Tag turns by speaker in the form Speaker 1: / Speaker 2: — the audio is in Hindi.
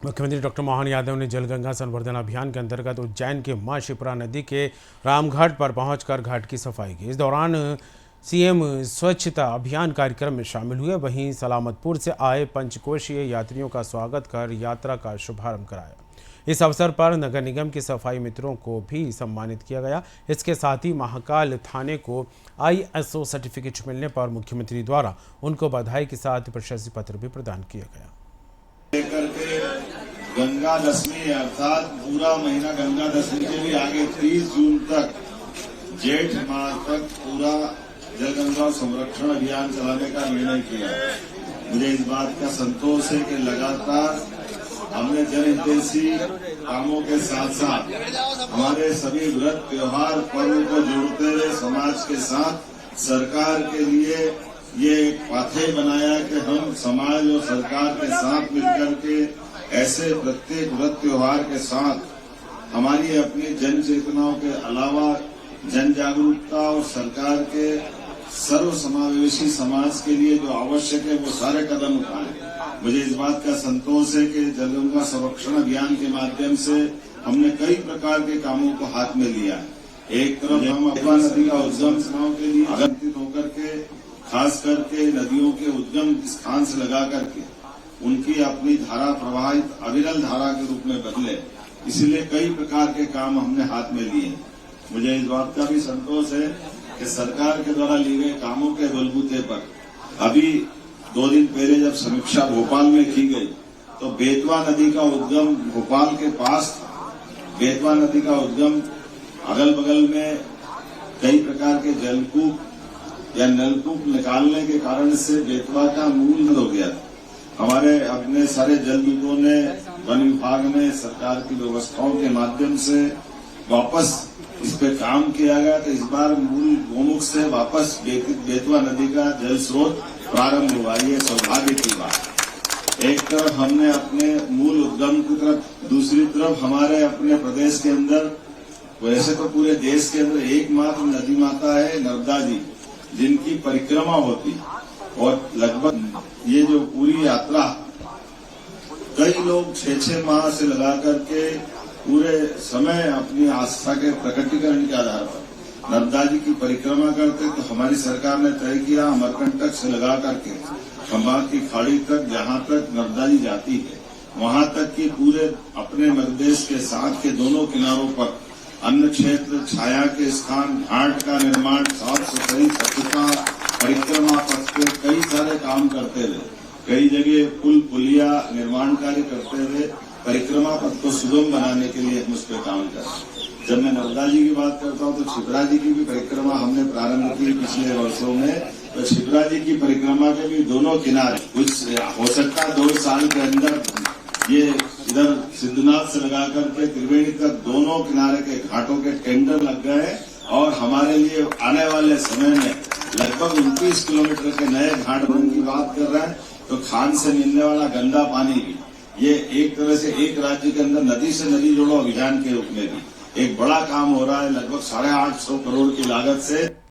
Speaker 1: मुख्यमंत्री डॉक्टर मोहन यादव ने जलगंगा संवर्धन अभियान के अंतर्गत उज्जैन के मां शिप्रा नदी के रामघाट पर पहुंचकर घाट की सफाई की। इस दौरान सीएम स्वच्छता अभियान कार्यक्रम में शामिल हुए। वहीं सलामतपुर से आए पंचकोशीय यात्रियों का स्वागत कर यात्रा का शुभारंभ कराया। इस अवसर पर नगर निगम के सफाई मित्रों को भी सम्मानित किया गया। इसके साथ ही महाकाल थाने को ISO सर्टिफिकेट मिलने पर मुख्यमंत्री द्वारा उनको बधाई के साथ प्रशस्ति पत्र भी प्रदान किया गया।
Speaker 2: लेकर के गंगा दशमी अर्थात पूरा महीना गंगा दशमी के भी आगे 30 जून तक जेठ माह तक पूरा जलगंगा संरक्षण अभियान चलाने का निर्णय किया है। मुझे इस बात का संतोष है कि लगातार हमने जनहितैषी कामों के साथ साथ हमारे सभी व्रत त्योहार पर्व को जोड़ते हुए समाज के साथ सरकार के लिए ये एक पाथेय बनाया कि हम समाज और सरकार के साथ मिलकर के ऐसे प्रत्येक व्रत त्योहार के साथ हमारी अपनी जन चेतनाओं के अलावा जन जागरूकता और सरकार के सर्व समावेशी समाज के लिए जो आवश्यक है वो सारे कदम उठाएं। मुझे इस बात का संतोष है कि जलगंगा संरक्षण अभियान के माध्यम से हमने कई प्रकार के कामों को हाथ में लिया है। एक तरफ हम अफवा नदी का उद्गम चुनाव के लिए आगंतुक होकर के खास करके नदियों के उद्गम स्थान से लगा करके उनकी अपनी धारा प्रवाहित अविरल धारा के रूप में बदले, इसलिए कई प्रकार के काम हमने हाथ में लिए। मुझे इस बात का भी संतोष है कि सरकार के द्वारा लिए गए कामों के बलबूते पर अभी 2 दिन पहले जब समीक्षा भोपाल में की गई तो बेतवा नदी का उद्गम भोपाल के पास था। बेतवा नदी का उद्गम अगल बगल में कई प्रकार के जलकूप या नलकूप निकालने के कारण से बेतवा का मूल हो गया था। हमारे अपने सारे जलदूतों ने, वन विभाग ने, सरकार की व्यवस्थाओं के माध्यम से वापस इस पे काम किया गया। तो इस बार मूल गोमुख से वापस बेतवा नदी का जल स्रोत प्रारंभ हुआ। ये सौभाग्य की बात। एक तरफ हमने अपने मूल उद्गम की तरफ, दूसरी तरफ हमारे अपने प्रदेश के अंदर, वैसे तो पूरे देश के अंदर एकमात्र नदी माता है नर्मदा जी, जिनकी परिक्रमा होती और लगभग ये जो पूरी यात्रा कई लोग 6-6 माह से लगा करके पूरे समय अपनी आस्था के प्रकटीकरण के आधार पर नर्मदा जी की परिक्रमा करते। तो हमारी सरकार ने तय किया अमरकंटक से लगा करके खंभात की खाड़ी तक, जहां तक नर्मदा जी जाती है वहां तक की पूरे अपने मध्यप्रदेश के साथ के दोनों किनारों पर अन्न क्षेत्र, छाया के स्थान, घाट का निर्माण, साफ सफाई, स्वच्छता, परिक्रमा पथ पे कई सारे काम करते हुए, कई जगह पुल पुलिया निर्माण कार्य करते हुए परिक्रमा पथ को सुगम बनाने के लिए हम उस पर काम कर रहे हैं। जब मैं नर्मदा जी की बात करता हूँ तो शिप्रा जी की भी परिक्रमा हमने प्रारंभ की पिछले वर्षों में। तो शिप्रा जी की परिक्रमा के भी दोनों किनारे कुछ हो सकता है 2 साल के अंदर ये इधर सिद्धनाथ से लगा करके त्रिवेणी तक दोनों किनारे के घाटों के टेंडर लग गए और हमारे लिए आने वाले समय में लगभग 29 किलोमीटर के नए घाट बनने की बात कर रहे हैं। तो खान से मिलने वाला गंदा पानी भी ये एक तरह से एक राज्य के अंदर नदी से नदी जोड़ो अभियान के रूप में भी एक बड़ा काम हो रहा है। लगभग 850 करोड़ की लागत से